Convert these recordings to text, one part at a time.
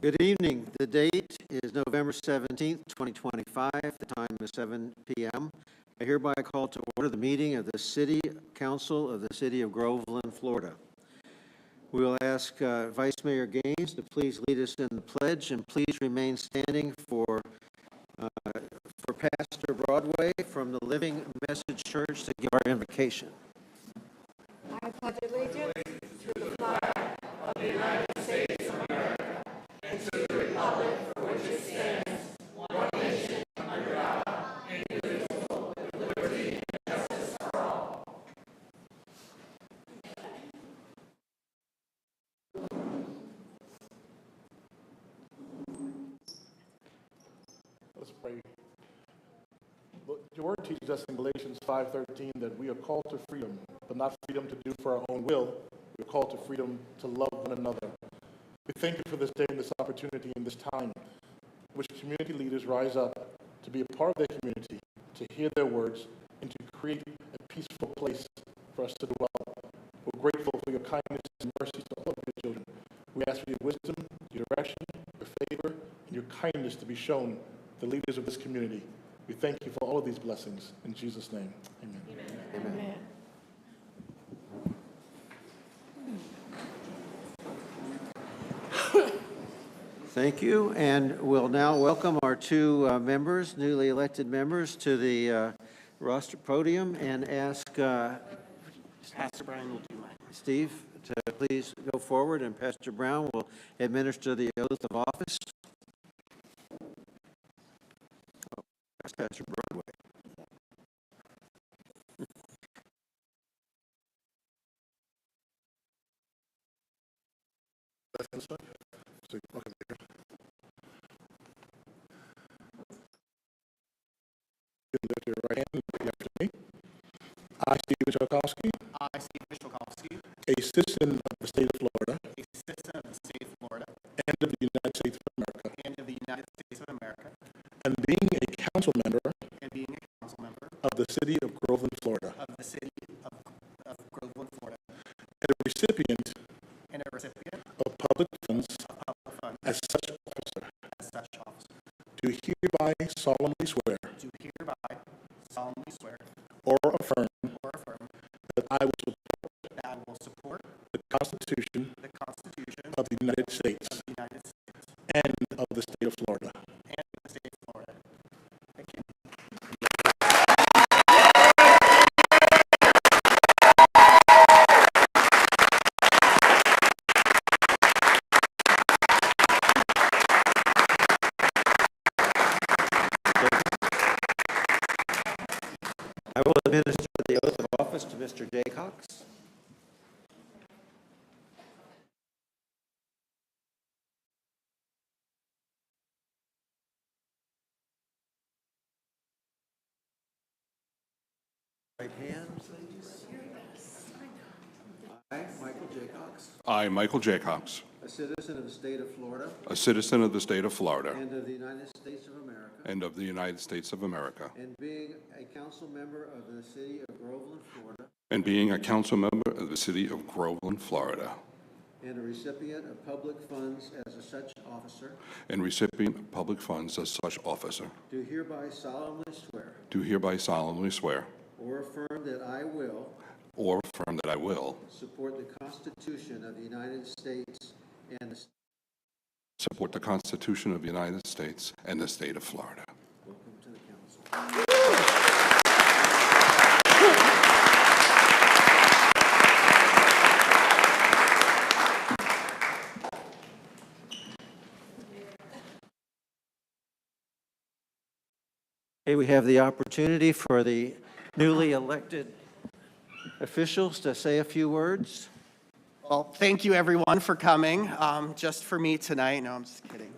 Good evening. The date is November 17th, 2025. The time is 7 p.m. I hereby call to order the meeting of the City Council of the City of Groveland, Florida. We will ask Vice Mayor Gaines to please lead us in the pledge, and please remain standing for Pastor Broadway from the Living Message Church to give our invocation. I pledge allegiance to the flag of the United States of America and to the republic for which it stands, one nation, under God, indivisible, with liberty and justice for all. Let's pray. Your word teaches us in Galatians 5:13 that we are called to freedom, but not freedom to do for our own will. We are called to freedom to love one another. We thank you for this day and this opportunity and this time in which community leaders rise up to be a part of their community, to hear their words, and to create a peaceful place for us to dwell. We're grateful for your kindness and mercy to all of your children. We ask for your wisdom, your direction, your favor, and your kindness to be shown the leaders of this community. We thank you for all of these blessings. In Jesus' name, amen. Amen. Amen. Thank you, and we'll now welcome our two newly elected members, to the roster podium, and ask Pastor Brian will do mine. Steve to please go forward, and Pastor Brown will administer the oath of office. That's Pastor Broadway. This one? So, okay. You can lift your right hand and repeat after me. I, Steve Chokowski, I, Steve Chokowski, a citizen of the state of Florida a citizen of the state of Florida and of the United States of America, and of the United States of America, and being a council member and being a council member of the city of Groveland, Florida, of the city of Groveland, Florida, and a recipient and a recipient of public funds of public funds as such officer, as such officer, do hereby solemnly swear do hereby solemnly swear or affirm or affirm that I will support the Constitution Constitution of the United States of the United States and of the state of Florida. and the state of Florida. Thank you. I will administer the oath of office to Mr. Jaycox. Right hand, please. I, Michael Jaycox, I, Michael Jaycox, a citizen of the state of Florida a citizen of the state of Florida and of the United States of America, and of the United States of America, and being a council member of the city of Groveland, Florida, and being a council member of the city of Groveland, Florida, and a recipient of public funds as a such officer, and recipient of public funds as such officer, do hereby solemnly swear do hereby solemnly swear or affirm that I will or affirm that I will support the Constitution of the United States and the support the Constitution of the United States and the state of Florida. welcome to the council. Okay, we have the opportunity for the newly elected officials to say a few words. Well, thank you everyone for coming. Just for me tonight. No, I'm just kidding.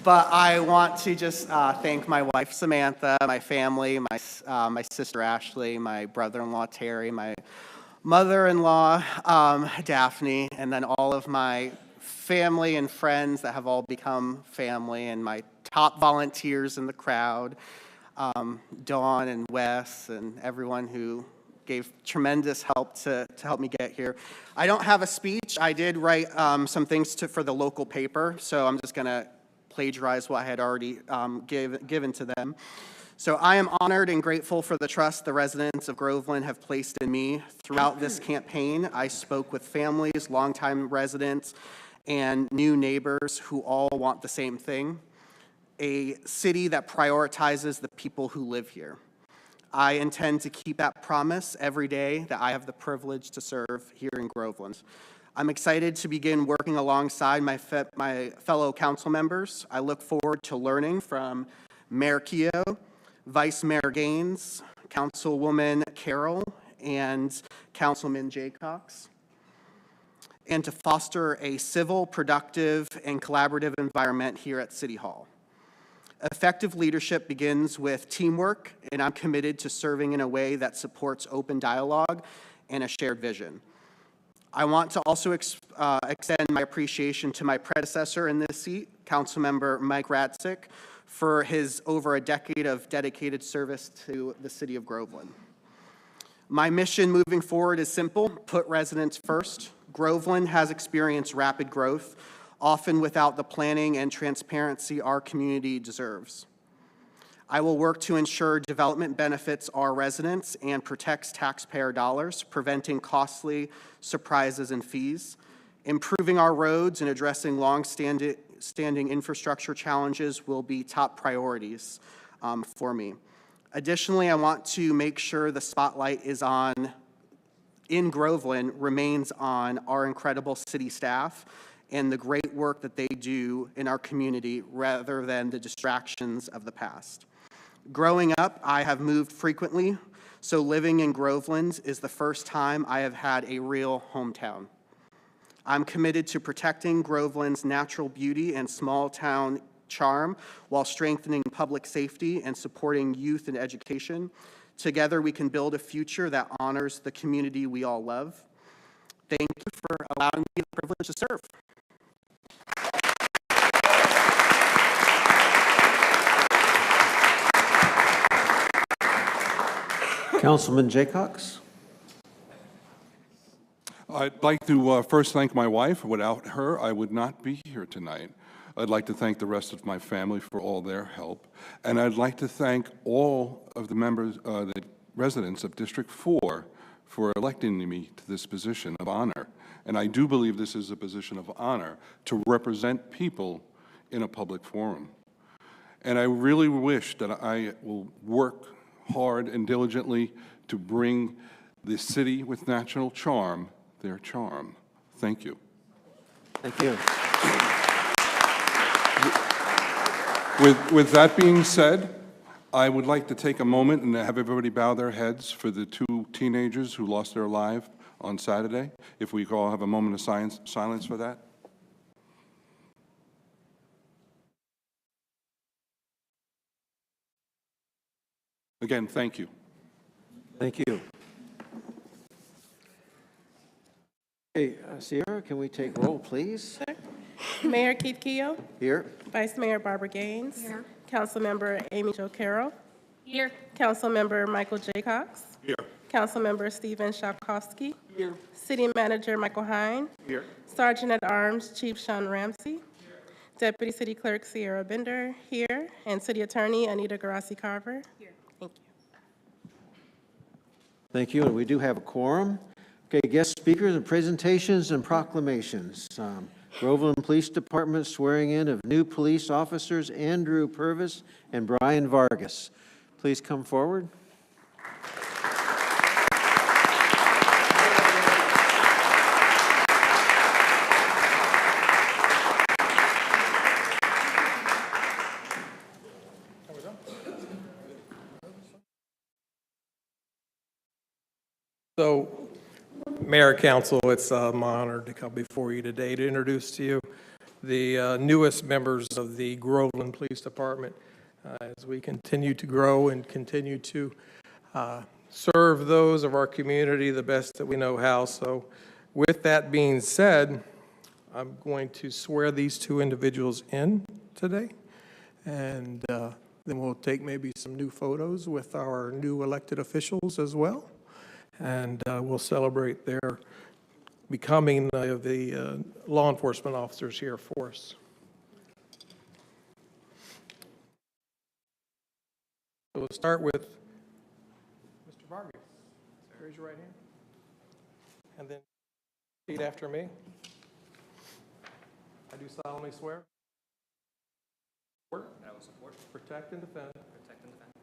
But I want to just thank my wife Samantha, my family, my sister Ashley, my brother-in-law Terry, my mother-in-law Daphne, and then all of my family and friends that have all become family, and my top volunteers in the crowd, Dawn and Wes and everyone who gave tremendous help to help me get here. I don't have a speech. I did write some things for the local paper, so I'm just going to plagiarize what I had already given to them. So I am honored and grateful for the trust the residents of Groveland have placed in me. Throughout this campaign, I spoke with families, longtime residents, and new neighbors who all want the same thing: a city that prioritizes the people who live here. I intend to keep that promise every day that I have the privilege to serve here in Groveland. I'm excited to begin working alongside my fellow council members. I look forward to learning from Mayor Keough, Vice Mayor Gaines, Councilwoman Carroll, and Councilman Jaycox, and to foster a civil, productive, and collaborative environment here at City Hall. Effective leadership begins with teamwork, and I'm committed to serving in a way that supports open dialogue and a shared vision. I want to also extend my appreciation to my predecessor in this seat, Councilmember Mike Radsick, for his over a decade of dedicated service to the city of Groveland. My mission moving forward is simple: put residents first. Groveland has experienced rapid growth, often without the planning and transparency our community deserves. I will work to ensure development benefits our residents and protects taxpayer dollars, preventing costly surprises and fees. Improving our roads and addressing long-standing infrastructure challenges will be top priorities for me. Additionally, I want to make sure the spotlight in Groveland remains on our incredible city staff and the great work that they do in our community rather than the distractions of the past. Growing up, I have moved frequently, so living in Groveland is the first time I have had a real hometown. I'm committed to protecting Groveland's natural beauty and small-town charm while strengthening public safety and supporting youth and education. Together, we can build a future that honors the community we all love. Thank you for allowing me the privilege to serve. Councilman Jaycox? I'd like to first thank my wife. Without her, I would not be here tonight. I'd like to thank the rest of my family for all their help. And I'd like to thank all of the members, the residents of District 4 for electing me to this position of honor. And I do believe this is a position of honor to represent people in a public forum. And I really wish that I will work hard and diligently to bring the city with natural charm their charm. Thank you. Thank you. With that being said, I would like to take a moment and have everybody bow their heads for the two teenagers who lost their life on Saturday. If we could all have a moment of silence for that. Again, thank you. Thank you. Hey, Sierra, can we take roll, please? Mayor Keith Keough. Here. Vice Mayor Barbara Gaines. Here. Councilmember Amy Jo Carroll. Here. Councilmember Michael Jaycox. Here. Councilmember Stephen Shakowski. Here. City Manager Michael Hine. Here. Sergeant at Arms Chief Sean Ramsey. Deputy City Clerk Sierra Bender here. And City Attorney Anita Garasi Carver. Here. Thank you. Thank you, and we do have a quorum. Okay, guest speakers and presentations and proclamations. Groveland Police Department swearing in of new police officers Andrew Purvis and Brian Vargas. Please come forward. So, Mayor, Council, it's my honor to come before you today to introduce to you the newest members of the Groveland Police Department as we continue to grow and continue to serve those of our community the best that we know how. So, with that being said, I'm going to swear these two individuals in today, and then we'll take maybe some new photos with our new elected officials as well. and we'll celebrate their becoming the law enforcement officers here for us. So we'll start with Mr. Vargas. Raise your right hand. And then repeat after me. I do solemnly swear. That I will support, protect, and defend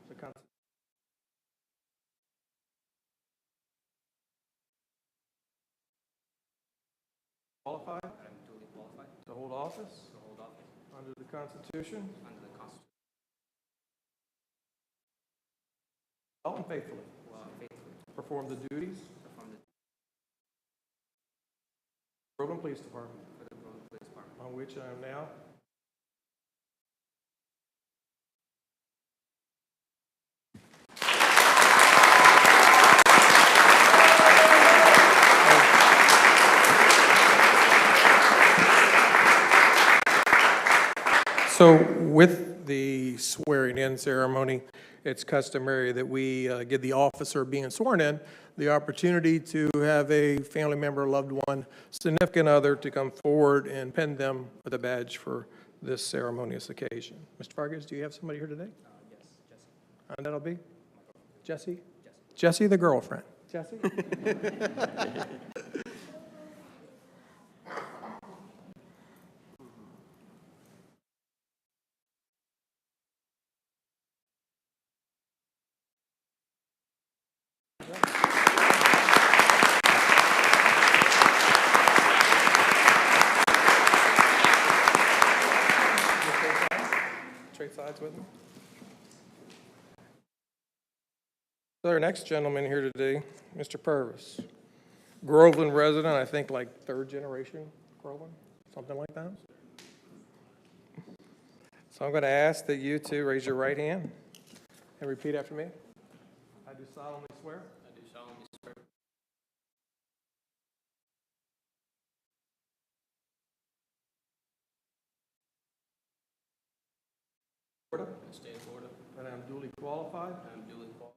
the Constitution. Qualified. I am duly qualified to hold office. Under the Constitution. Well and faithfully. Perform the duties. Groveland Police Department. On which I am now. So with the swearing-in ceremony, it's customary that we give the officer being sworn in the opportunity to have a family member, loved one, significant other to come forward and pin them with a badge for this ceremonious occasion. Mr. Vargas, do you have somebody here today? Yes, Jesse. And that'll be? Jesse? Jesse, the girlfriend. Jesse? Trade sides with me. So our next gentleman here today, Mr. Purvis, Groveland resident, I think like third generation Groveland, something like that. So I'm going to ask that you two raise your right hand and repeat after me. I do solemnly swear. I do solemnly swear. Florida, In the state of Florida. that I am duly qualified I am duly qualified.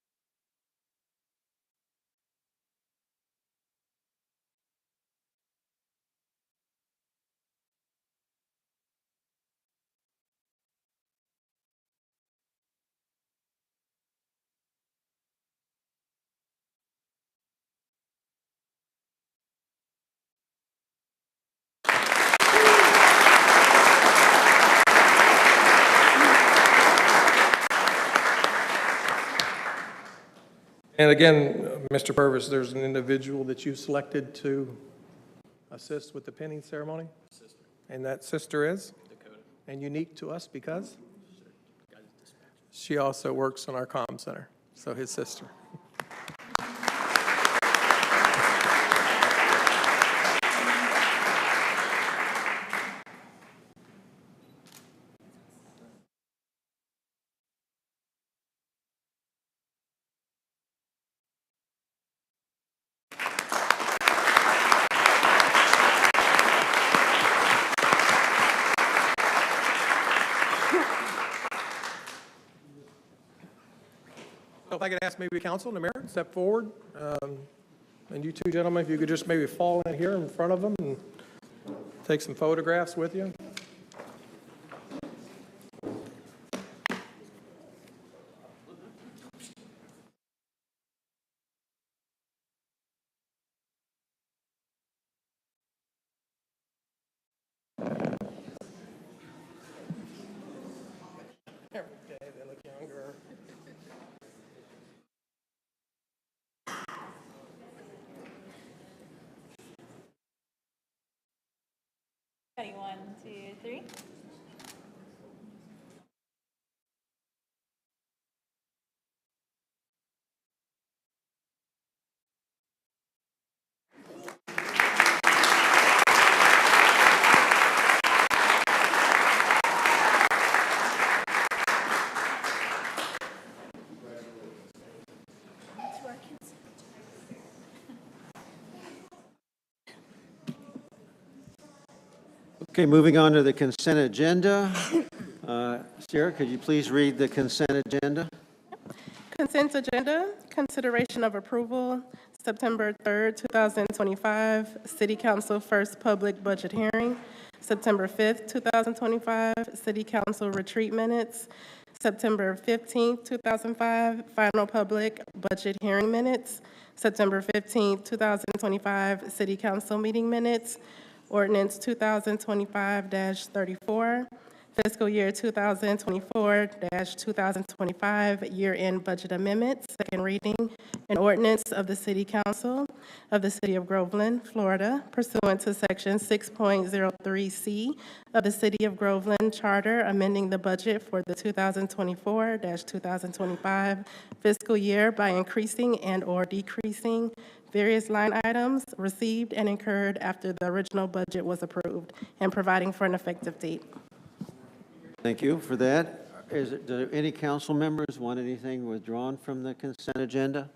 And again, Mr. Purvis, there's an individual that you selected to assist with the pinning ceremony? Sister. And that sister is? Dakota. And unique to us because? She also works on our comm center, so his sister. So if I could ask maybe council and the mayor, step forward. And you two gentlemen, if you could just maybe fall in here in front of them and take some photographs with you. Okay, they look younger. Ready, 1, 2, 3. Okay, moving on to the consent agenda. Sarah, could you please read the consent agenda? Consent agenda, consideration of approval, September 3rd, 2025, City Council first public budget hearing. September 5th, 2025, City Council retreat minutes. September 15th, 2005, final public budget hearing minutes. September 15th, 2025, City Council meeting minutes. Ordinance 2025-34. Fiscal year 2024-2025 year-end budget amendments, second reading, an ordinance of the City Council of the City of Groveland, Florida, pursuant to Section 6.03C of the City of Groveland Charter, amending the budget for the 2024-2025 fiscal year by increasing and/or decreasing various line items received and incurred after the original budget was approved, and providing for an effective date. Thank you for that. Do any council members want anything withdrawn from the consent agenda?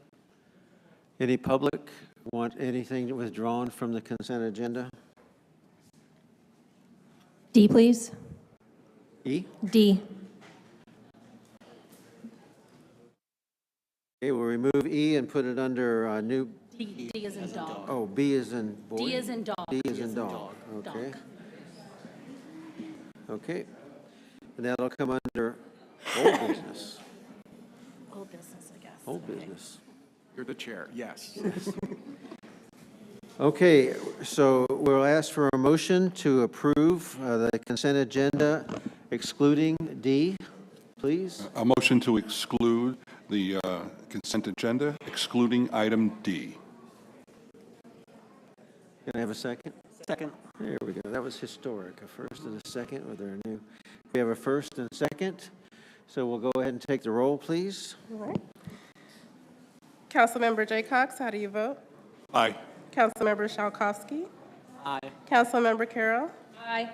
Any public want anything withdrawn from the consent agenda? D, please. E? D. Okay, we'll remove E and put it under new, D is in dog. oh, B is in boy? D is in dog. D is in dog, okay. Okay, and that'll come under old business, Old business, I guess. old business. You're the chair, yes. Okay, so we'll ask for a motion to approve the consent agenda excluding D, please. A motion to exclude the consent agenda, excluding item D. Can I have a second? Second. There we go. That was historic. A first and a second with our new. We have a first and a second. So we'll go ahead and take the roll, please. All right. Councilmember Jaycox, how do you vote? Aye. Councilmember Shalkowski? Aye. Councilmember Carroll? Aye.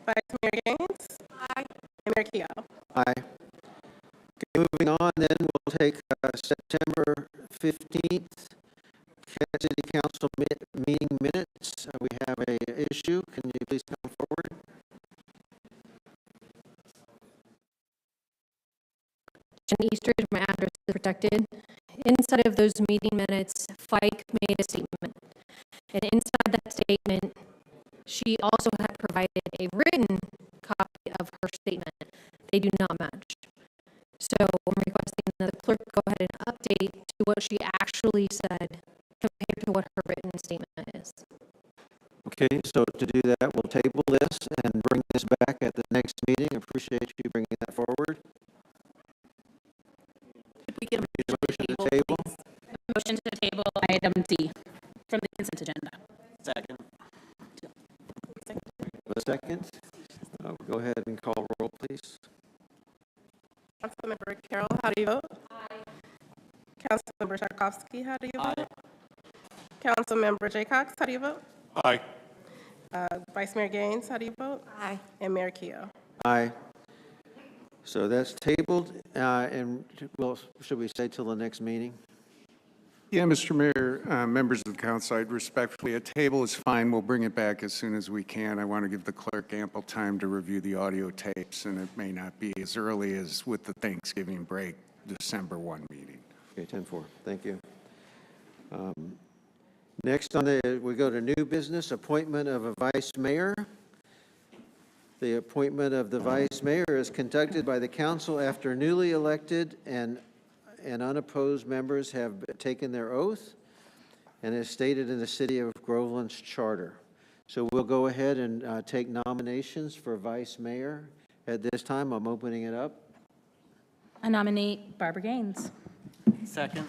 Vice Mayor Gaines? Aye. And Mayor Keough? Aye. Okay, moving on, then we'll take September 15th City Council meeting minutes. We have a issue. Can you please come forward? Jen Eastridge, my address is protected. Inside of those meeting minutes, Fike made a statement. And inside that statement, she also had provided a written copy of her statement. They do not match. So I'm requesting that the clerk go ahead and update to what she actually said compared to what her written statement is. Okay, so to do that, we'll table this and bring this back at the next meeting. Appreciate you bringing that forward. Could we get a Motion to table. please? A motion to table item D from the consent agenda. Second. A second. Go ahead and call roll, please. Councilmember Carroll, how do you vote? Aye. Councilmember Shalkowski, how do you vote? Councilmember Jaycox, how do you vote? Aye. Vice Mayor Gaines, how do you vote? Aye. And Mayor Keough? Aye. So that's tabled, and well, should we say till the next meeting? Yeah, Mr. Mayor, members of the council, I'd respectfully, a table is fine. We'll bring it back as soon as we can. I want to give the clerk ample time to review the audio tapes, and it may not be as early as with the Thanksgiving break, December 1 meeting. Okay, 10-4. Thank you. Next on we go to new business, appointment of a vice mayor. The appointment of the vice mayor is conducted by the council after newly elected and unopposed members have taken their oath, and is stated in the City of Groveland's charter. So we'll go ahead and take nominations for vice mayor. At this time, I'm opening it up. I nominate Barbara Gaines. Second.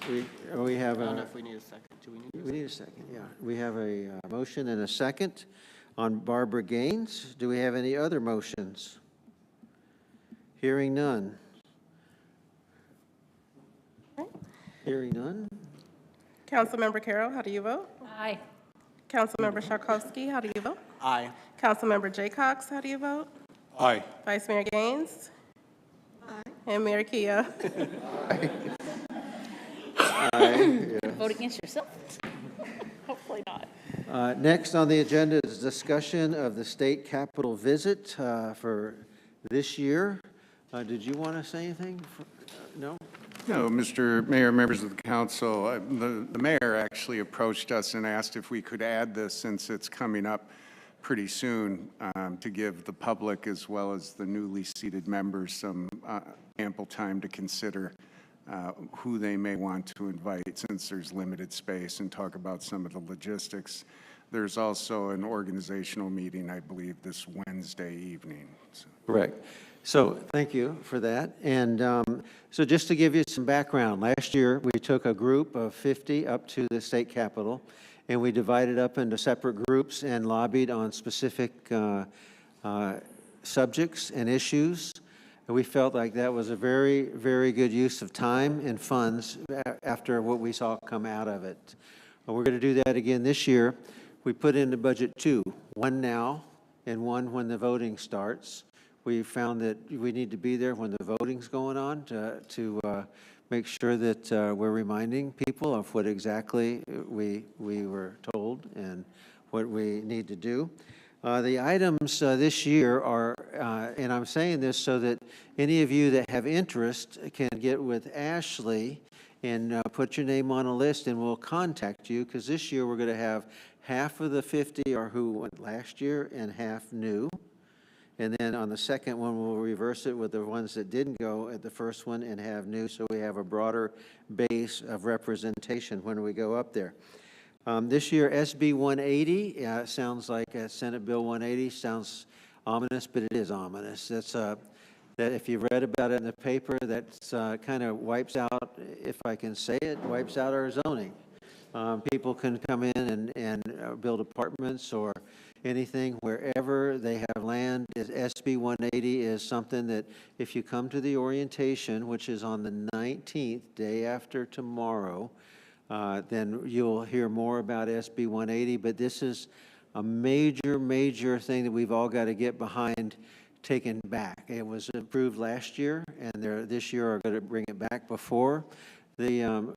We have I don't know a, if we need a second. Do we need we need a second, yeah. We have a motion and a second on Barbara Gaines. Do we have any other motions? Hearing none. Hearing none. Councilmember Carroll, how do you vote? Aye. Councilmember Shalkowski, how do you vote? Aye. Councilmember Jaycox, how do you vote? Aye. Vice Mayor Gaines? Aye. And Mayor Keough? Vote against yourself? Hopefully not. Next on the agenda is discussion of the state capitol visit for this year. Did you want to say anything? No? No, Mr. Mayor, members of the council, the mayor actually approached us and asked if we could add this since it's coming up pretty soon to give the public as well as the newly seated members some ample time to consider who they may want to invite since there's limited space and talk about some of the logistics. There's also an organizational meeting, I believe, this Wednesday evening. So. Correct. So thank you for that. And so just to give you some background, last year we took a group of 50 up to the state capitol, and we divided up into separate groups and lobbied on specific subjects and issues. And we felt like that was a very, very good use of time and funds after what we saw come out of it. We're going to do that again this year. We put in the budget two, one now and one when the voting starts. We found that we need to be there when the voting's going on to make sure that we're reminding people of what exactly we were told and what we need to do. The items this year are, and I'm saying this so that any of you that have interest can get with Ashley and put your name on a list, and we'll contact you, because this year we're going to have half of the 50 are who went last year and half new. And then on the second one, we'll reverse it with the ones that didn't go at the first one and have new, so we have a broader base of representation when we go up there. This year, SB 180 sounds like Senate Bill 180, sounds ominous, but it is ominous. That's that if you've read about it in the paper, that's kind of wipes out, if I can say it, wipes out our zoning. People can come in and build apartments or anything wherever they have land. SB 180 is something that if you come to the orientation, which is on the 19th, day after tomorrow, then you'll hear more about SB 180. But this is a major, major thing that we've all got to get behind, taken back. It was approved last year, and this year are going to bring it back before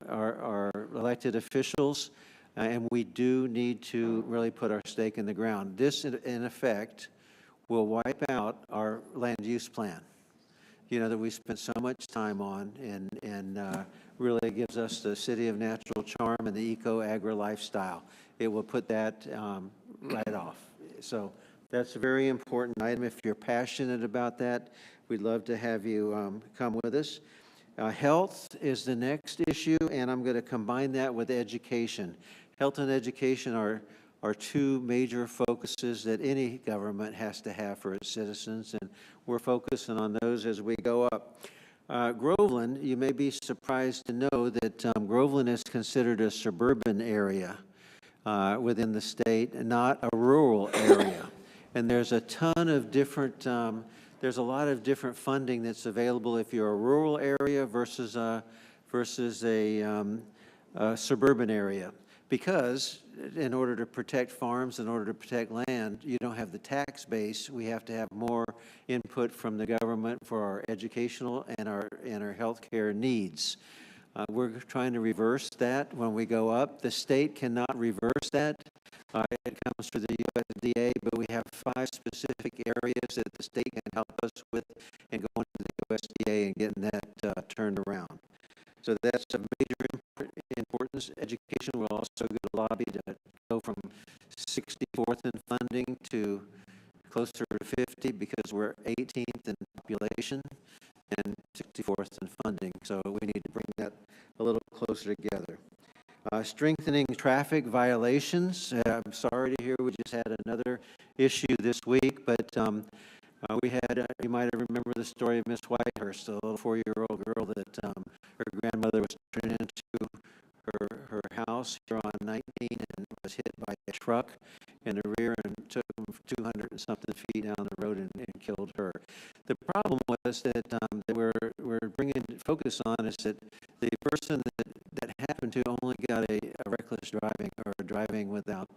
our elected officials, and we do need to really put our stake in the ground. This, in effect, will wipe out our land use plan, you know, that we spent so much time on, and really gives us the city of natural charm and the eco-agri lifestyle. It will put that right off. So that's a very important item. If you're passionate about that, we'd love to have you come with us. Health is the next issue, and I'm going to combine that with education. Health and education are two major focuses that any government has to have for its citizens, and we're focusing on those as we go up. Groveland, you may be surprised to know that Groveland is considered a suburban area within the state, not a rural area. And there's a ton of different there's a lot of different funding that's available if you're a rural area versus a suburban area. Because in order to protect farms, in order to protect land, you don't have the tax base. We have to have more input from the government for our educational and our healthcare needs. We're trying to reverse that when we go up. The state cannot reverse that. It comes through the USDA, but we have 5 specific areas that the state can help us with and going to the USDA and getting that turned around. So that's a major importance. Education will also go to lobby to go from 64th in funding to closer to 50 because we're 18th in population and 64th in funding. So we need to bring that a little closer together. Strengthening traffic violations. I'm sorry to hear we just had another issue this week, but we had, you might remember the story of Miss Whitehurst, a little 4-year-old girl that her grandmother was turned into her house here on 19 and was hit by a truck in the rear and took 200 and something feet down the road and killed her. The problem was that we're bringing focus on is that the person that happened to only got a reckless driving or driving without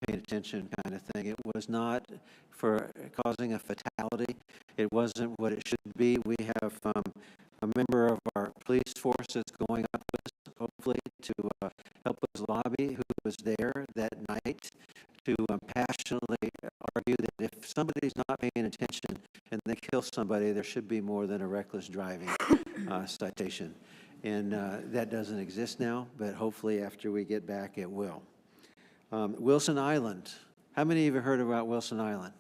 paying attention kind of thing. It was not for causing a fatality. It wasn't what it should be. We have a member of our police force that's going up with us, hopefully, to help us lobby, who was there that night to passionately argue that if somebody's not paying attention and they kill somebody, there should be more than a reckless driving citation. And that doesn't exist now, but hopefully after we get back, it will. Wilson Island. How many of you heard about Wilson Island?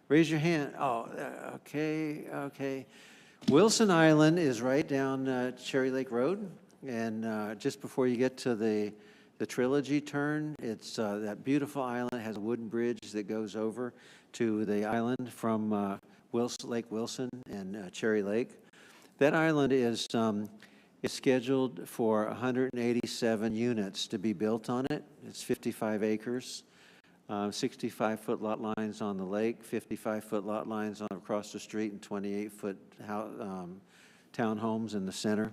Raise your hand. Oh, okay. Wilson Island is right down Cherry Lake Road, and just before you get to the Trilogy turn, it's that beautiful island. Has a wooden bridge that goes over to the island from Lake Wilson and Cherry Lake. That island is scheduled for 187 units to be built on it. It's 55 acres. 65-foot lot lines on the lake, 55-foot lot lines across the street, and 28-foot townhomes in the center.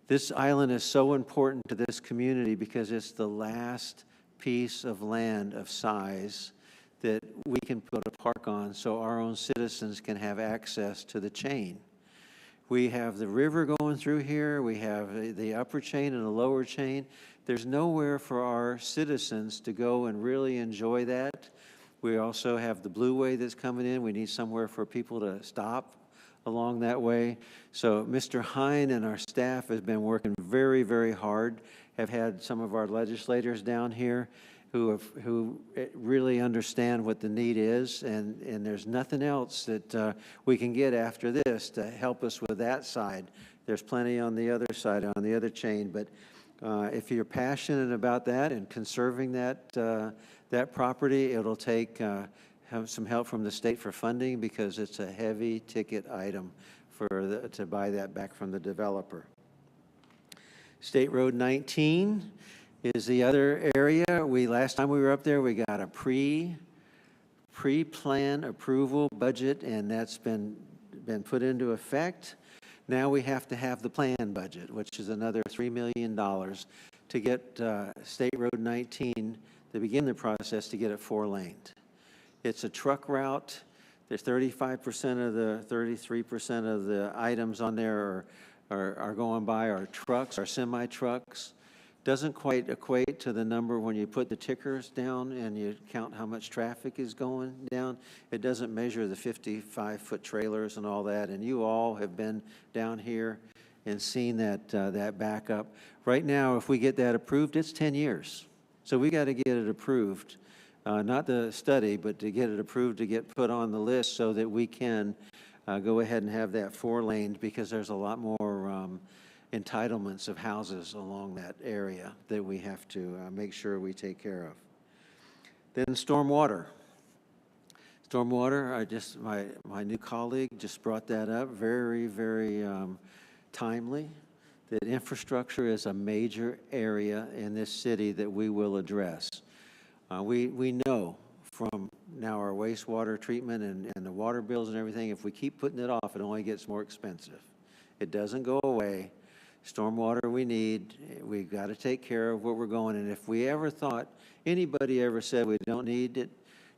This island is so important to this community because it's the last piece of land of size that we can put a park on so our own citizens can have access to the chain. We have the river going through here. We have the upper chain and the lower chain. There's nowhere for our citizens to go and really enjoy that. We also have the Blue Way that's coming in. We need somewhere for people to stop along that way. So Mr. Hine and our staff has been working very, very hard, have had some of our legislators down here who really understand what the need is, and there's nothing else that we can get after this to help us with that side. There's plenty on the other side, on the other chain, but if you're passionate about that and conserving that property, it'll take have some help from the state for funding because it's a heavy ticket item to buy that back from the developer. State Road 19 is the other area. Last time we were up there, we got a pre-plan approval budget, and that's been put into effect. Now we have to have the plan budget, which is another $3 million to get State Road 19, to begin the process to get it 4-laned. It's a truck route. There's 33% of the items on there are going by are trucks, are semi-trucks. Doesn't quite equate to the number when you put the tickers down and you count how much traffic is going down. It doesn't measure the 55-foot trailers and all that, and you all have been down here and seen that backup. Right now, if we get that approved, it's 10 years. So we got to get it approved, not the study, but to get it approved to get put on the list so that we can go ahead and have that 4-laned, because there's a lot more entitlements of houses along that area that we have to make sure we take care of. Then stormwater. Stormwater, my new colleague just brought that up, very, very timely, that infrastructure is a major area in this city that we will address. We know from now our wastewater treatment and the water bills and everything, if we keep putting it off, it only gets more expensive. It doesn't go away. Stormwater we need. We've got to take care of what we're going. And if we ever thought, anybody ever said we don't need it,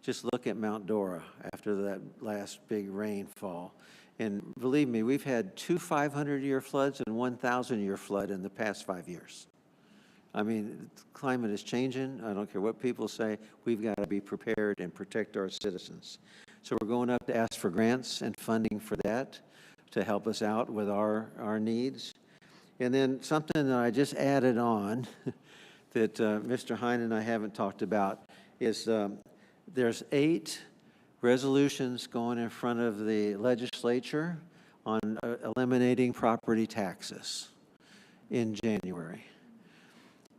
just look at Mount Dora after that last big rainfall. And believe me, we've had 2 500-year floods and 1,000-year flood in the past 5 years. I mean, the climate is changing. I don't care what people say. We've got to be prepared and protect our citizens. So we're going up to ask for grants and funding for that to help us out with our needs. And then something that I just added on that Mr. Hine and I haven't talked about is there's 8 resolutions going in front of the legislature on eliminating property taxes in January.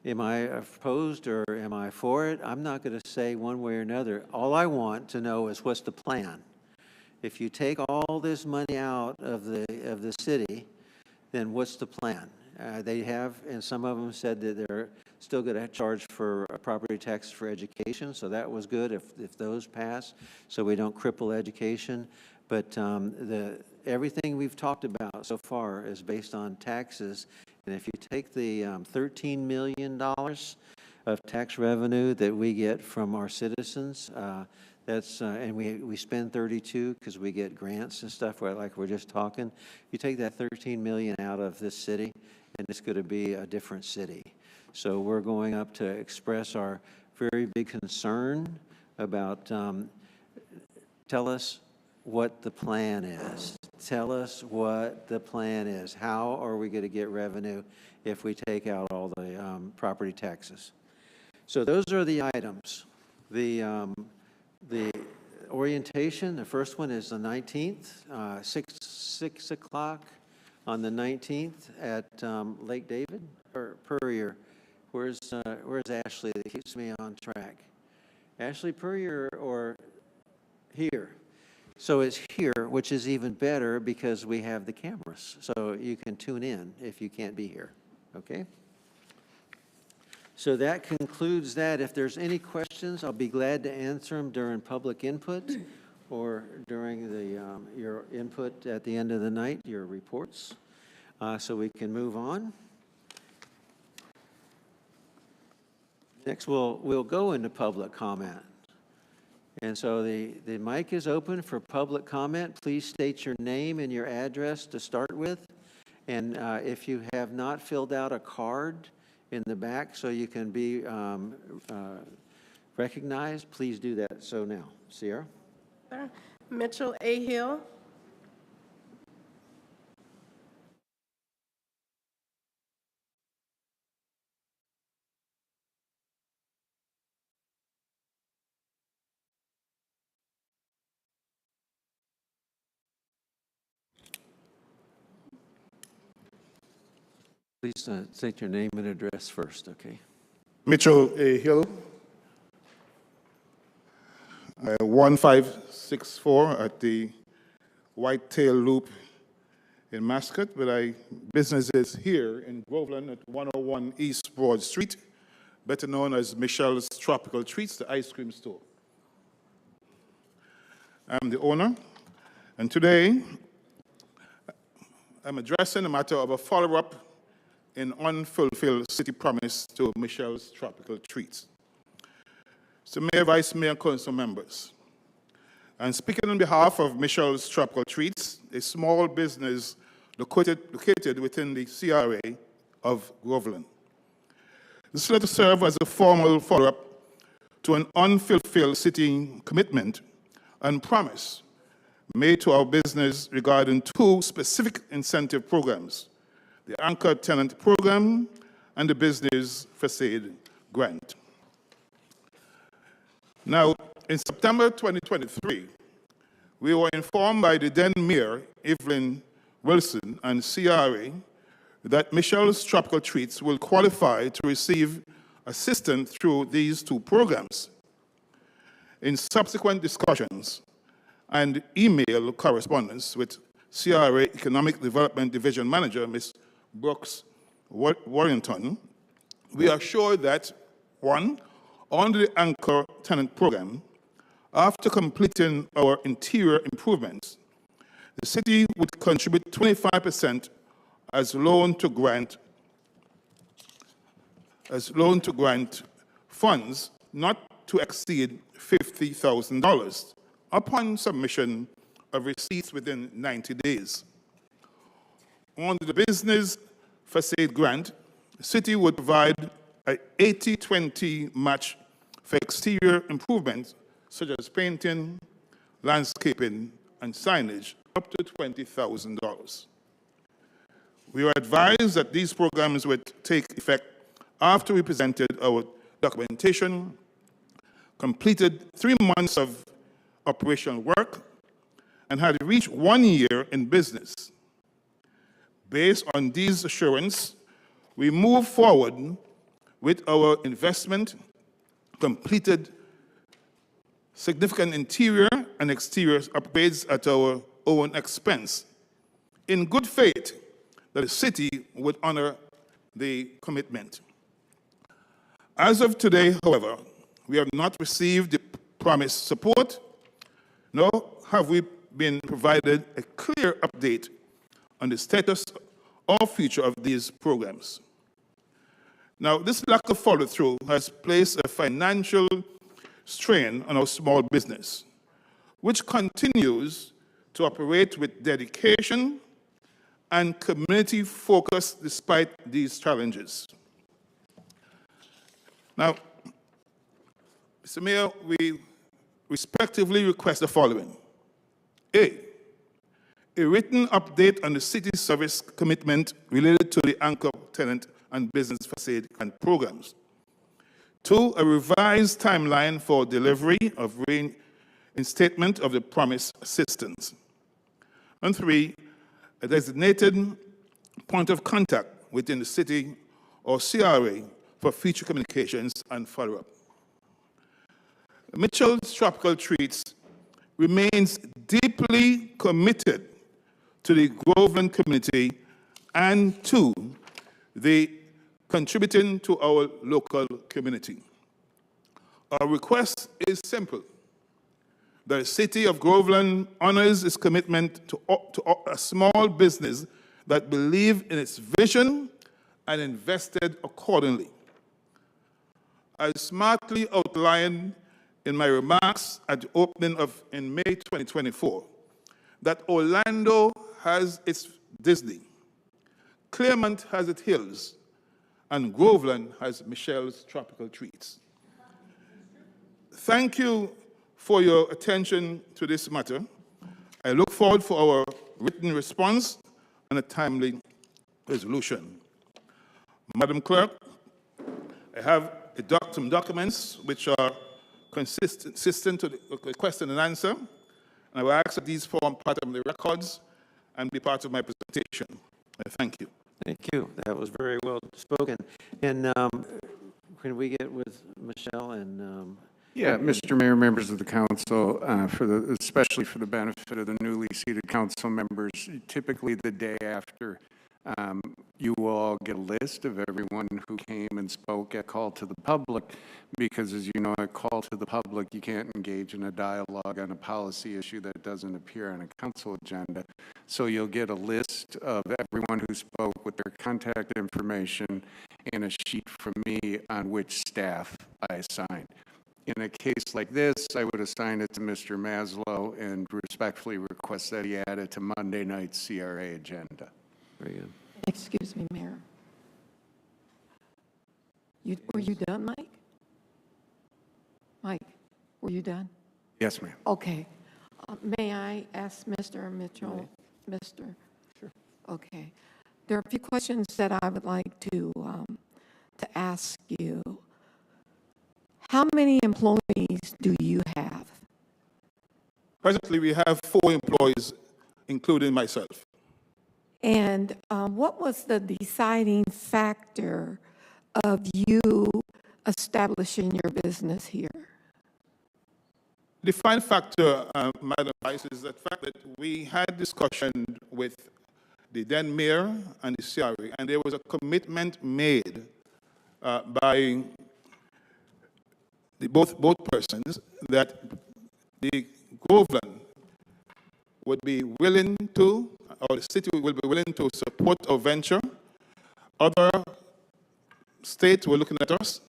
Am I opposed or am I for it? I'm not going to say one way or another. All I want to know is what's the plan. If you take all this money out of the city, then what's the plan? They have, and some of them said that they're still going to charge for property tax for education, so that was good if those pass, so we don't cripple education. But everything we've talked about so far is based on taxes, and if you take the $13 million of tax revenue that we get from our citizens, that's and we spend 32 because we get grants and stuff like we're just talking. You take that 13 million out of this city, and it's going to be a different city. So we're going up to express our very big concern about, tell us what the plan is. Tell us what the plan is. How are we going to get revenue if we take out all the property taxes? So those are the items. The orientation, the first one is the 19th, 6 o'clock on the 19th at Lake David or Puryear. Where's Ashley that keeps me on track? Ashley, Puryear or here? So it's here, which is even better because we have the cameras. So you can tune in if you can't be here, okay? So that concludes that. If there's any questions, I'll be glad to answer them during public input or during your input at the end of the night, your reports. So we can move on. Next, we'll go into public comment. And so the mic is open for public comment. Please state your name and your address to start with. And if you have not filled out a card in the back so you can be recognized, please do that so now. Sierra? Mitchell A. Hill. Please state your name and address first, okay? Mitchell A. Hill, 1564 at the Whitetail Loop in Mascot, but business is here in Groveland at 101 East Broad Street, better known as Michelle's Tropical Treats, the ice cream store. I'm the owner, and today I'm addressing the matter of a follow-up in unfulfilled city promise to Michelle's Tropical Treats. So Mayor, Vice Mayor, Council members, and speaking on behalf of Michelle's Tropical Treats, a small business located within the CRA of Groveland. This letter serves as a formal follow-up to an unfulfilled city commitment and promise made to our business regarding two specific incentive programs, the Anchor Tenant Program and the Business Facade Grant. Now, in September 2023, we were informed by the then Mayor, Evelyn Wilson, and CRA that Michelle's Tropical Treats will qualify to receive assistance through these two programs. In subsequent discussions and email correspondence with CRA Economic Development Division Manager, Ms. Brooks Warrington, we are sure that, one, under the Anchor Tenant Program, after completing our interior improvements, the city would contribute 25% as loan to grant funds not to exceed $50,000 upon submission of receipts within 90 days. Under the Business Facade Grant, the city would provide an 80-20 match for exterior improvements such as painting, landscaping, and signage up to $20,000. We were advised that these programs would take effect after we presented our documentation, completed 3 months of operational work, and had reached 1 year in business. Based on these assurances, we moved forward with our investment, completed significant interior and exterior upgrades at our own expense, in good faith that the city would honor the commitment. As of today, however, we have not received the promised support, nor have we been provided a clear update on the status or future of these programs. Now, this lack of follow-through has placed a financial strain on our small business, which continues to operate with dedication and community focus despite these challenges. Now, Mr. Mayor, we respectively request the following. A written update on the city's service commitment related to the anchor tenant and business facade grant programs. 2, a revised timeline for delivery of reinstatement of the promised assistance. And 3, a designated point of contact within the city or CRA for future communications and follow-up. Mitchell's Tropical Treats remains deeply committed to the Groveland community and to the contributing to our local community. Our request is simple: that the city of Groveland honors its commitment to a small business that believed in its vision and invested accordingly. As smartly outlined in my remarks at the opening in May 2024, that Orlando has its Disney, Claremont has its Hills, and Groveland has Michelle's Tropical Treats. Thank you for your attention to this matter. I look forward for our written response and a timely resolution. Madam Clerk, I have some documents which are consistent to the question and answer, and I will ask that these form part of the records and be part of my presentation. Thank you. Thank you. That was very well spoken. And can we get with Michelle and... Yeah, Mr. Mayor, members of the council, especially for the benefit of the newly seated council members, typically the day after, you will all get a list of everyone who came and spoke at call to the public, because as you know, at call to the public, you can't engage in a dialogue on a policy issue that doesn't appear on a council agenda. So you'll get a list of everyone who spoke with their contact information and a sheet from me on which staff I assigned. In a case like this, I would assign it to Mr. Maslow and respectfully request that he add it to Monday night's CRA agenda. Very good. Excuse me, Mayor. Were you done, Mike? Mike, were you done? Yes, ma'am. Okay. May I ask Mr. Mitchell? Mr. Sure. Okay. There are a few questions that I would like to ask you. How many employees do you have? Presently, we have 4 employees, including myself. And what was the deciding factor of you establishing your business here? The final factor, Madam Vice, is the fact that we had discussion with the then mayor and the CRA, and there was a commitment made by both persons that the Groveland would be willing to, or the city will be willing to support our venture. Other states were looking at us,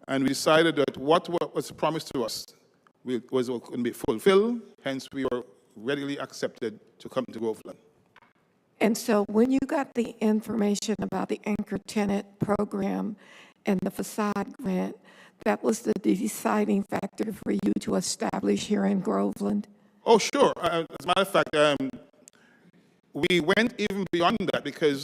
and we decided that what was promised to us was going to be fulfilled, hence we were readily accepted to come to Groveland. And so when you got the information about the anchor tenant program and the facade grant, that was the deciding factor for you to establish here in Groveland? Oh, sure. As a matter of fact, we went even beyond that because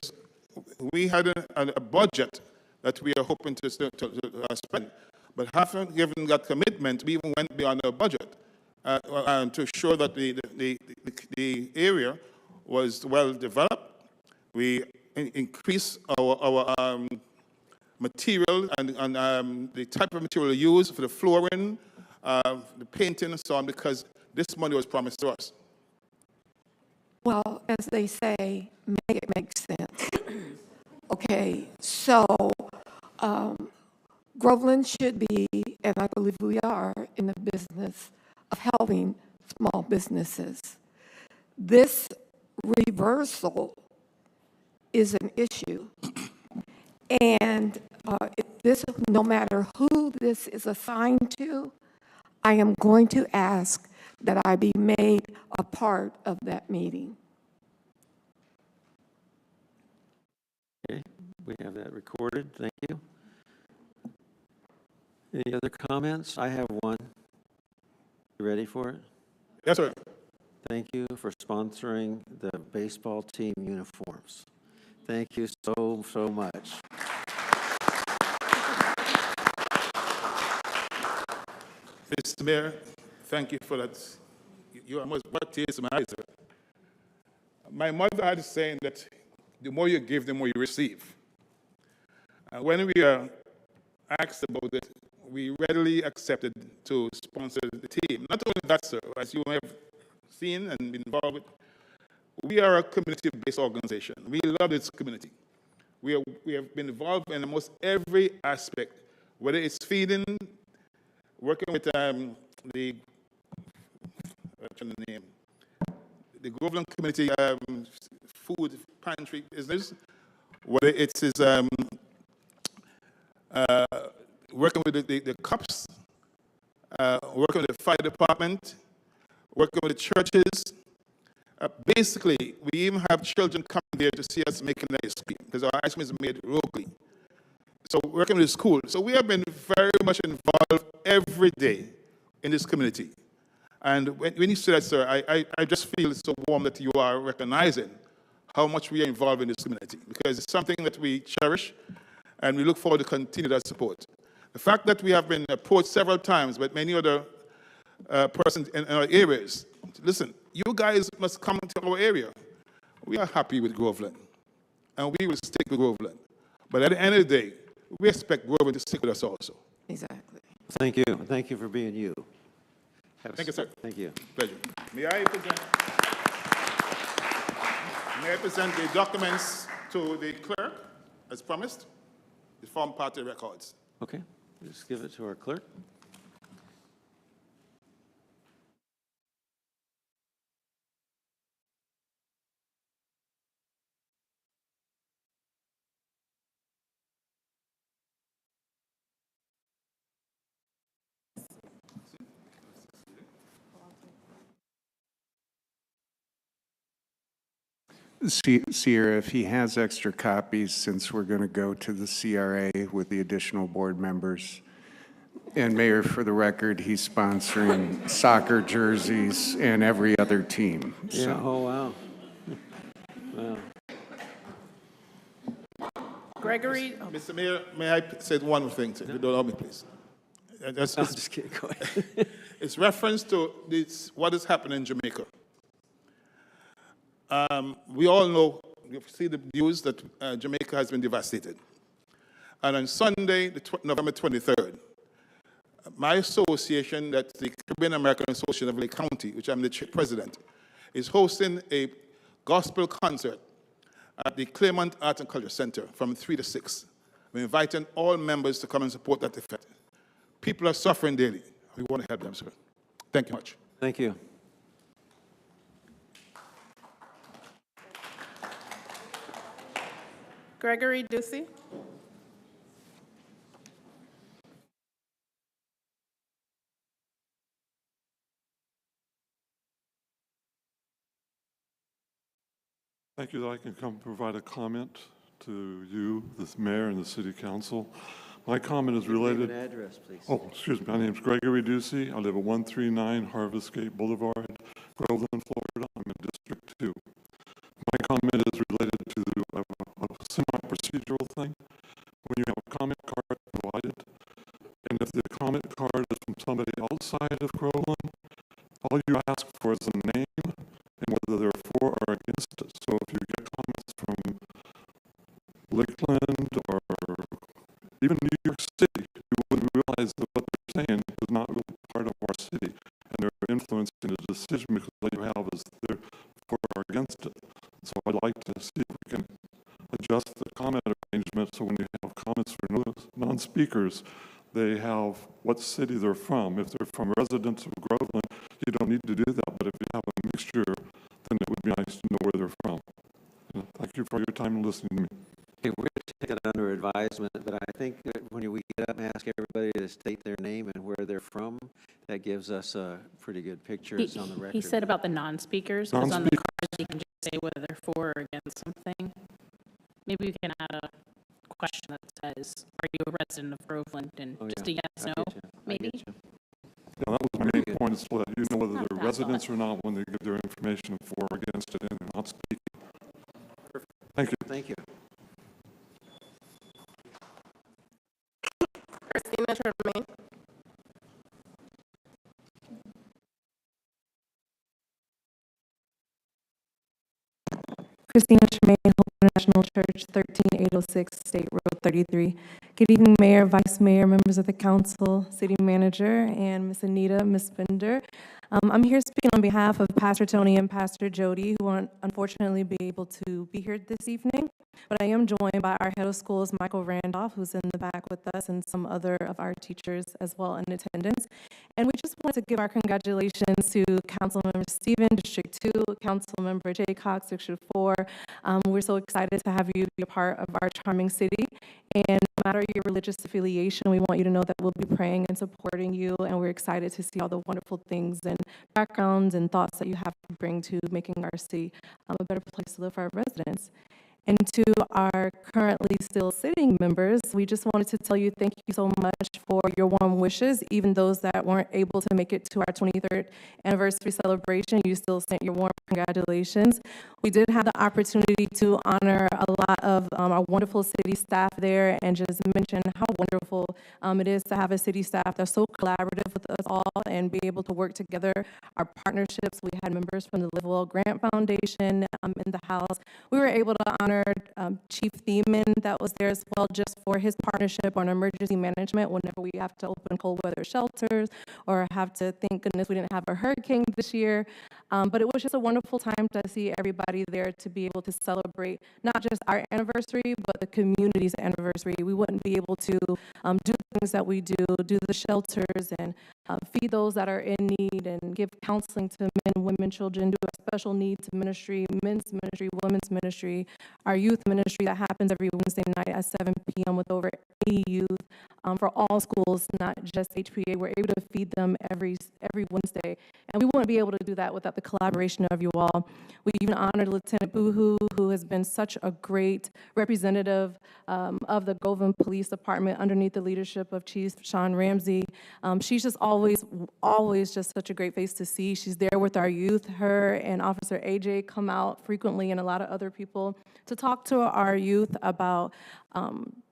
we had a budget that we are hoping to spend. But having given that commitment, we even went beyond our budget to ensure that the area was well developed. We increased our material and the type of material used for the flooring, the painting and so on, because this money was promised to us. Well, as they say, make it make sense. Okay, so Groveland should be, and I believe we are, in the business of helping small businesses. This reversal is an issue. And no matter who this is assigned to, I am going to ask that I be made a part of that meeting. Okay, we have that recorded. Thank you. Any other comments? I have one. You ready for it? Yes, sir. Thank you for sponsoring the baseball team uniforms. Thank you so, so much. Mr. Mayor, thank you for that. You almost brought tears to my eyes, sir. My mother had a saying that the more you give, the more you receive. When we are asked about it, we readily accepted to sponsor the team. Not only that, sir, as you have seen and been involved with, we are a community-based organization. We love this community. We have been involved in almost every aspect, whether it's feeding, working with the Groveland community food pantry business, whether it's working with the cops, working with the fire department, working with the churches. Basically, we even have children coming there to see us making ice cream, because our ice cream is made locally. So working with the school. So we have been very much involved every day in this community. And when you say that, sir, I just feel so warm that you are recognizing how much we are involved in this community, because it's something that we cherish, and we look forward to continue that support. The fact that we have been approached several times by many other persons in our areas, listen, you guys must come to our area. We are happy with Groveland, and we will stick with Groveland. But at the end of the day, we expect Groveland to stick with us also. Exactly. Thank you. Thank you for being you. Thank you, sir. Thank you. Pleasure. May I present the documents to the clerk, as promised? The form part of the records. Okay, just give it to our clerk. Sierra, if he has extra copies, since we're going to go to the CRA with the additional board members. And Mayor, for the record, he's sponsoring soccer jerseys and every other team. Yeah, So. oh, wow. Wow. Gregory, Mr. Mayor, may I say one more thing, sir, if you don't allow me, please? I'm just kidding. Go ahead. It's reference to what is happening in Jamaica. We all know, you see the news that Jamaica has been devastated. And on Sunday, November 23rd, my association, that's the Caribbean American Association of Lake County, which I'm the president, is hosting a gospel concert at the Claremont Art and Culture Center from 3 to 6. We're inviting all members to come and support that effort. People are suffering daily. We want to help them, sir. Thank you much. Thank you. Gregory Ducey. Thank you that I can come provide a comment to you, the mayor, and the city council. My comment is related. Name and address, please. Oh, excuse me. My name is Gregory Ducey. I live at 139 Harvest Gate Boulevard, Groveland, Florida. I'm in District 2. My comment is related to a semi-procedural thing. When you have a comment card provided, and if the comment card is from somebody outside of Groveland, all you ask for is a name and whether they're for or against it. So if you get comments from Lakeland or even New York City, you would realize that what they're saying is not really part of our city, and they're influencing the decision because all you have is they're for or against it. So I'd like to see if we can adjust the comment arrangement so when you have comments for non-speakers, they have what city they're from. If they're from residents of Groveland, you don't need to do that, but if you have a mixture, then it would be nice to know where they're from. Thank you for your time and listening to me. Okay, we're going to take it under advisement, but I think that when we get up and ask everybody to state their name and where they're from, that gives us a pretty good picture. It's on the record. He said about the non-speakers, because on the cards you can just say whether they're for or against something. Maybe we can add a question that says, are you a resident of Groveland? And just a yes, no, maybe. Yeah, that was my main point, is citizens so that you know whether they're residents or not when they give their information for or against it and they're not speaking. Thank you. Thank you. Christina Tremaine. Christina Tremaine, Hope International Church, 13806 State Road 33. Good evening, Mayor, Vice Mayor, members of the council, City Manager, and Ms. Anita, Ms. Bender. I'm here speaking on behalf of Pastor Tony and Pastor Jody, who won't unfortunately be able to be here this evening. But I am joined by our head of schools, Michael Randolph, who's in the back with us, and some other of our teachers as well in attendance. And we just want to give our congratulations to Councilmember Stephen, District 2, Councilmember Jay Cox, District 4. We're so excited to have you be a part of our charming city. And no matter your religious affiliation, we want you to know that we'll be praying and supporting you, and we're excited to see all the wonderful things and backgrounds and thoughts that you have to bring to making our city a better place to live for our residents. And to our currently still sitting members, we just wanted to tell you thank you so much for your warm wishes. Even those that weren't able to make it to our 23rd anniversary celebration, you still sent your warm congratulations. We did have the opportunity to honor a lot of our wonderful city staff there and just mention how wonderful it is to have a city staff that's so collaborative with us all and be able to work together. Our partnerships, we had members from the Live Well Grant Foundation in the house. We were able to honor Chief Thiemann that was there as well, just for his partnership on emergency management whenever we have to open cold weather shelters or have to, thank goodness we didn't have a hurricane this year. But it was just a wonderful time to see everybody there to be able to celebrate not just our anniversary, but the community's anniversary. We wouldn't be able to do things that we do the shelters and feed those that are in need and give counseling to men, women, children, do a special needs ministry, men's ministry, women's ministry, our youth ministry that happens every Wednesday night at 7 p.m. with over 80 youth for all schools, not just HPA. We're able to feed them every Wednesday, and we wouldn't be able to do that without the collaboration of you all. We even honored Lieutenant Boohoo, who has been such a great representative of the Groveland Police Department underneath the leadership of Chief Sean Ramsey. She's just always just such a great face to see. She's there with our youth. Her and Officer AJ come out frequently, and a lot of other people, to talk to our youth about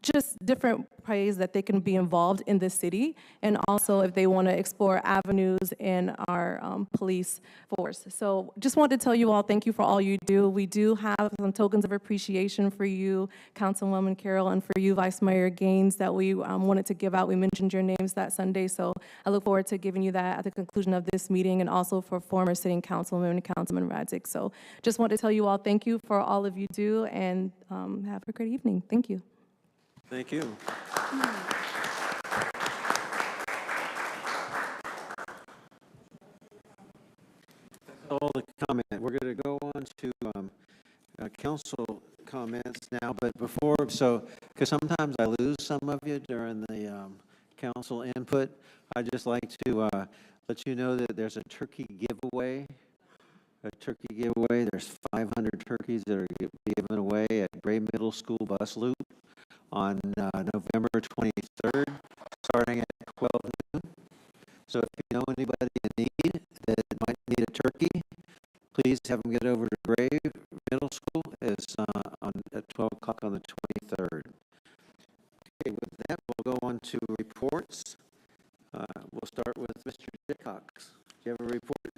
just different ways that they can be involved in the city, and also if they want to explore avenues in our police force. So just wanted to tell you all thank you for all you do. We do have some tokens of appreciation for you, Councilwoman Carroll, and for you, Vice Mayor Gaines, that we wanted to give out. We mentioned your names that Sunday, so I look forward to giving you that at the conclusion of this meeting, and also for former sitting councilman and Councilman Radzik. So just wanted to tell you all thank you for all of you do, and have a great evening. Thank you. Thank you. All the comment. We're going to go on to council comments now, but before, because sometimes I lose some of you during the council input, I'd just like to let you know that there's a turkey giveaway. There's 500 turkeys that are given away at Gray Middle School Bus Loop on November 23rd, starting at 12 noon. So if you know anybody in need that might need a turkey, please have them get over to Gray Middle School. It's at 12 o'clock on the 23rd. Okay, with that, we'll go on to reports. We'll start with Mr. Cox. Do you have a report?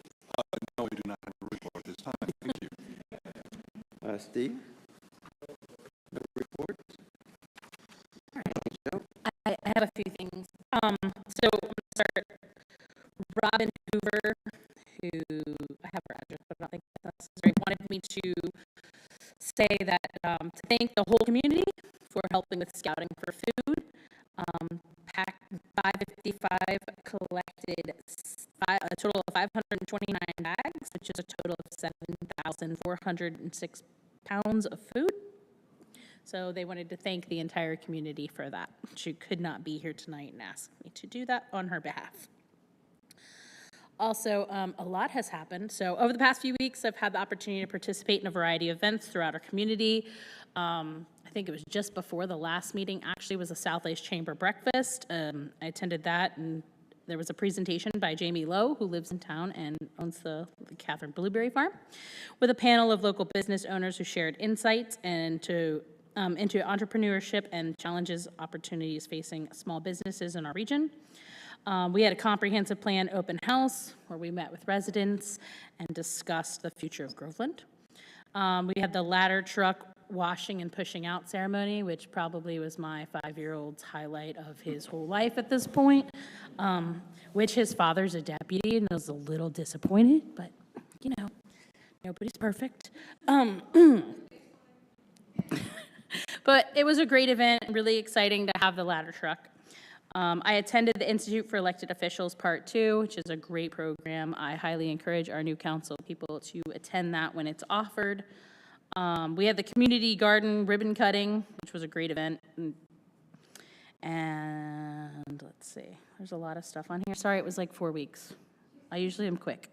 No, we do not have a report this time. Thank you. Steve? No report? I have a few things. So I'm going to start. Robin Hoover, who I have her address, but I don't think that's necessary, wanted me to say that to thank the whole community for helping with scouting for food. Pack 555 collected a total of 529 bags, which is a total of 7,406 pounds of food. So they wanted to thank the entire community for that. She could not be here tonight and asked me to do that on her behalf. Also, a lot has happened. So over the past few weeks, I've had the opportunity to participate in a variety of events throughout our community. I think it was just before the last meeting, actually, was a South East Chamber breakfast. I attended that, and there was a presentation by Jamie Lowe, who lives in town and owns the Catherine Blueberry Farm, with a panel of local business owners who shared insights into entrepreneurship and challenges, opportunities facing small businesses in our region. We had a comprehensive plan open house where we met with residents and discussed the future of Groveland. We had the ladder truck washing and pushing out ceremony, which probably was my 5-year-old's highlight of his whole life at this point, which his father's a deputy and I was a little disappointed, but you know, nobody's perfect. But it was a great event, really exciting to have the ladder truck. I attended the Institute for Elected Officials Part 2, which is a great program. I highly encourage our new council people to attend that when it's offered. We had the community garden ribbon cutting, which was a great event. And let's see, there's a lot of stuff on here. Sorry, it was like 4 weeks. I usually am quick.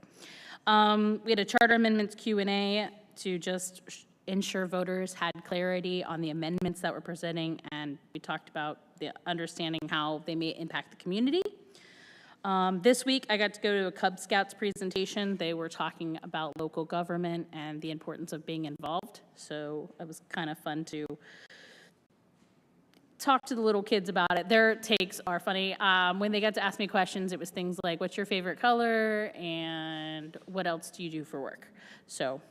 We had a charter amendments Q&A to just ensure voters had clarity on the amendments that we're presenting, and we talked about the understanding how they may impact the community. This week, I got to go to a Cub Scouts presentation. They were talking about local government and the importance of being involved, so it was kind of fun to talk to the little kids about it. Their takes are funny. When they got to ask me questions, it was things like, what's your favorite color, and what else do you do for work? So,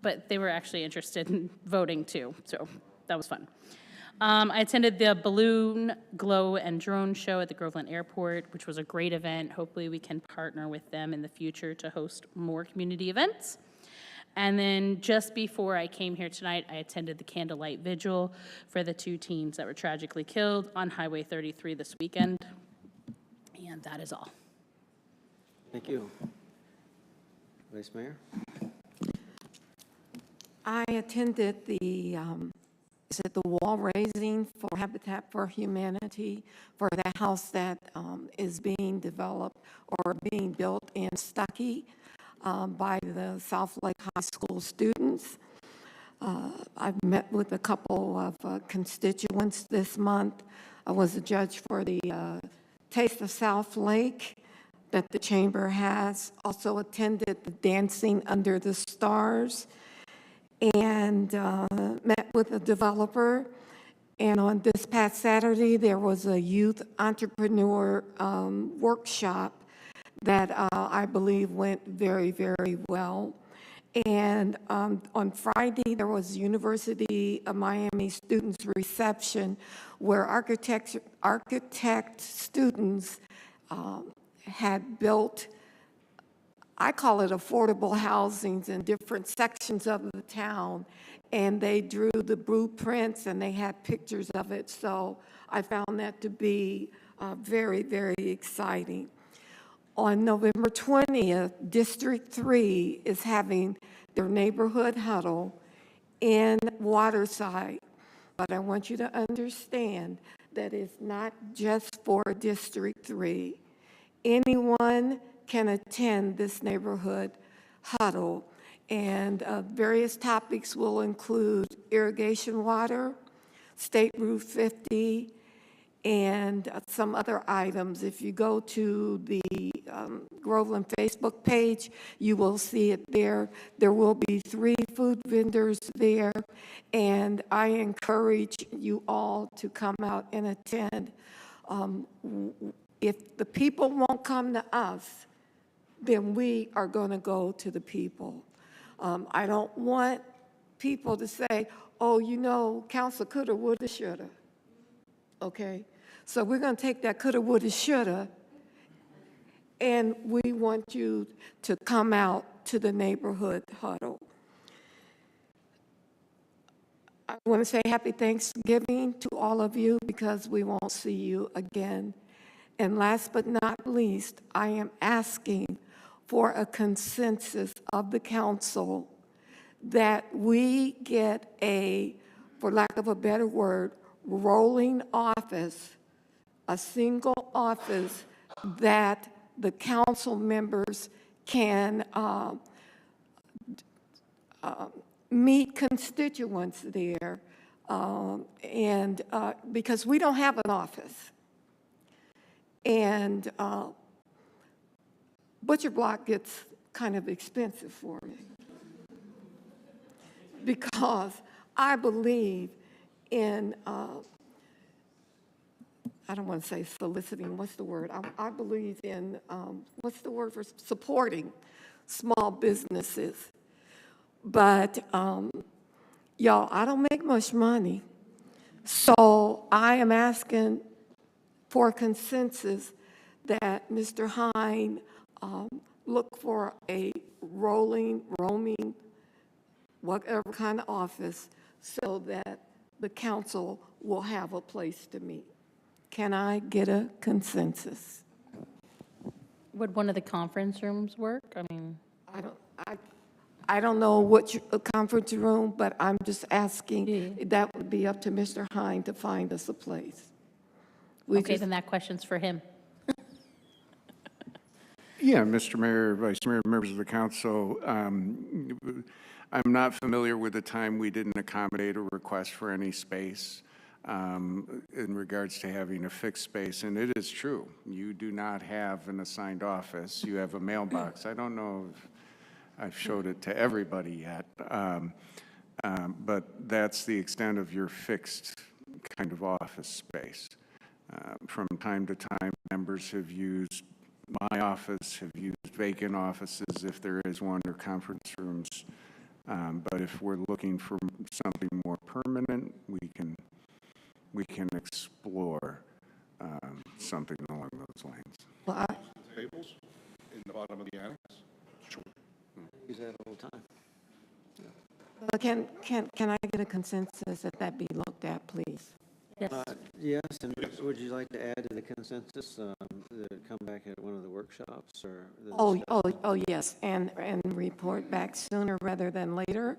but they were actually interested in voting too, so that was fun. I attended the balloon, glow, and drone show at the Groveland Airport, which was a great event. Hopefully we can partner with them in the future to host more community events. And then just before I came here tonight, I attended the candlelight vigil for the 2 teens that were tragically killed on Highway 33 this weekend. And that is all. Thank you. Vice Mayor? I attended the wall raising for Habitat for Humanity for the house that is being developed or being built in Stuckey by the South Lake High School students. I've met with a couple of constituents this month. I was a judge for the Taste of South Lake that the chamber has. Also attended the Dancing Under the Stars, and met with a developer. And on this past Saturday, there was a youth entrepreneur workshop that I believe went very, very well. And on Friday, there was University of Miami students reception where architect students had built, I call it affordable housings in different sections of the town, and they drew the blueprints and they had pictures of it. So I found that to be very, very exciting. On November 20th, District 3 is having their neighborhood huddle in Waterside. But I want you to understand that it's not just for District 3. Anyone can attend this neighborhood huddle, and various topics will include irrigation water, State Route 50, and some other items. If you go to the Groveland Facebook page, you will see it there. There will be 3 food vendors there, and I encourage you all to come out and attend. If the people won't come to us, then we are going to go to the people. I don't want people to say, oh, you know, council coulda, woulda, shoulda. Okay? So we're going to take that coulda, woulda, shoulda, and we want you to come out to the neighborhood huddle. I want to say happy Thanksgiving to all of you because we won't see you again. And last but not least, I am asking for a consensus of the council that we get a, for lack of a better word, rolling office, a single office that the council members can meet constituents there, and because we don't have an office. And butcher block gets kind of expensive for me because I believe in, I don't want to say soliciting, what's the word? I believe in, what's the word for supporting small businesses. But y'all, I don't make much money. So I am asking for consensus that Mr. Hine look for a roaming, whatever kind of office, so that the council will have a place to meet. Can I get a consensus? Would one of the conference rooms work? I mean, I don't know what a conference room, but I'm just asking, that would be up to Mr. Hine to find us a place. okay, then that question's for him. Yeah, Mr. Mayor, Vice Mayor, members of the council, I'm not familiar with the time we didn't accommodate a request for any space in regards to having a fixed space, and it is true. You do not have an assigned office. You have a mailbox. I don't know if I've showed it to everybody yet, but that's the extent of your fixed kind of office space. From time to time, members have used my office, have used vacant offices if there is one, or conference rooms. But if we're looking for something more permanent, we can explore something along those lines. Well, Tables in the bottom of the annex? Sure. Use that all the time. Can I get a consensus that be looked at, please? Yes. Yes, and would you like to add to the consensus, come back at one of the workshops, or? Oh, yes, and report back sooner rather than later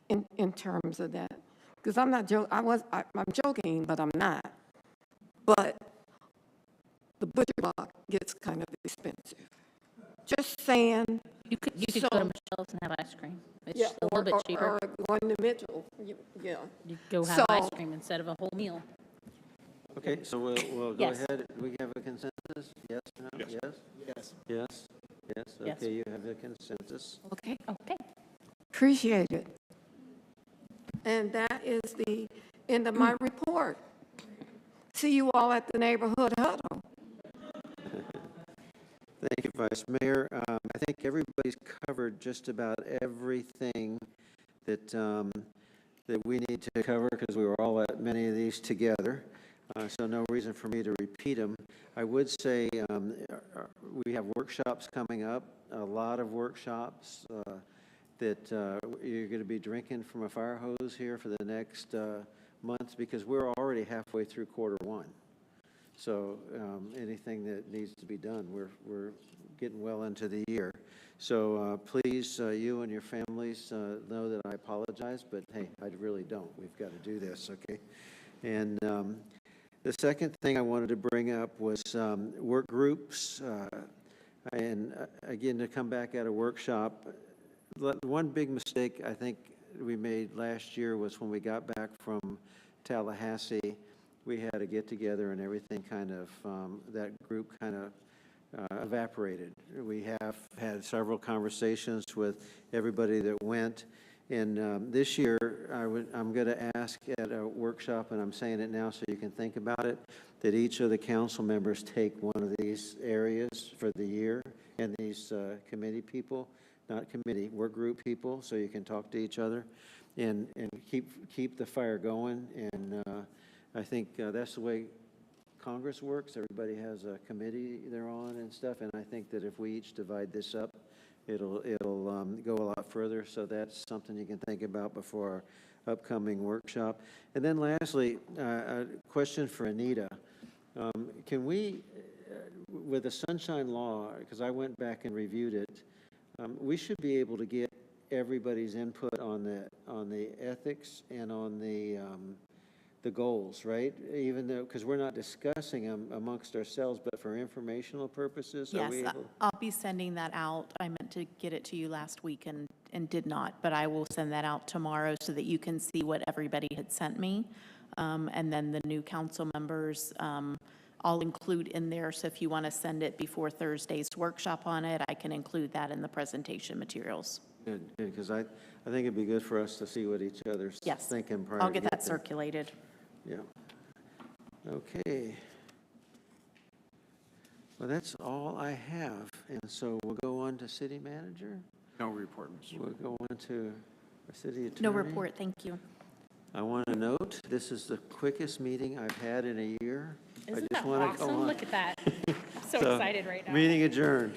in terms of that. Because I'm not joking, I'm joking, but I'm not. But the butcher block gets kind of expensive. Just saying. You could go to Michelle's and have ice cream. It's Yeah, a little bit cheaper. Or going to Mitchell, yeah. You go have ice cream instead of a whole meal. Okay, so we'll go Yes. ahead. We have a consensus? Yes? No? Yes. Yes? Yes. Yes? Yes? Yes. Okay, you have the consensus. Okay, Okay. appreciate it. And that is the end of my report. See you all at the neighborhood huddle. Thank you, Vice Mayor. I think everybody's covered just about everything that that we need to cover, because we were all at many of these together. So no reason for me to repeat them. I would say we have workshops coming up, a lot of workshops that you're going to be drinking from a fire hose here for the next months, because we're already halfway through quarter 1. So anything that needs to be done, we're getting well into the year. So please, you and your families know that I apologize, but hey, I really don't. We've got to do this, okay? And the second thing I wanted to bring up was work groups. And again, to come back at a workshop, one big mistake I think we made last year was when we got back from Tallahassee, we had a get-together and everything kind of, that group kind of evaporated. We have had several conversations with everybody that went, and this year I'm going to ask at a workshop, and I'm saying it now so you can think about it, that each of the council members take one of these areas for the year, and these committee people, not committee, work group people, so you can talk to each other and keep the fire going. And I think that's the way Congress works. Everybody has a committee they're on and stuff, and I think that if we each divide this up, it'll go a lot further. So that's something you can think about before our upcoming workshop. And then lastly, a question for Anita. Can we, with the Sunshine Law, because I went back and reviewed it, we should be able to get everybody's input on the ethics and on the goals, right? Even though, because we're not discussing them amongst ourselves, but for informational purposes, are we Yes, able? I'll be sending that out. I meant to get it to you last week and did not, but I will send that out tomorrow so that you can see what everybody had sent me. And then the new council members, I'll include in there, so if you want to send it before Thursday's workshop on it, I can include that in the presentation materials. Good, because I think it'd be good for us to see what each other's Yes. thinking prior I'll to get that getting there. circulated. Yeah. Okay. Well, that's all I have, and so we'll go on to city manager. No report, Mr. Mayor. We'll go on to our city attorney. No report, thank you. I want to note, this is the quickest meeting I've had in a year. I Isn't just that wanna go awesome? on. Look at that. I'm so excited right now. Meeting adjourned.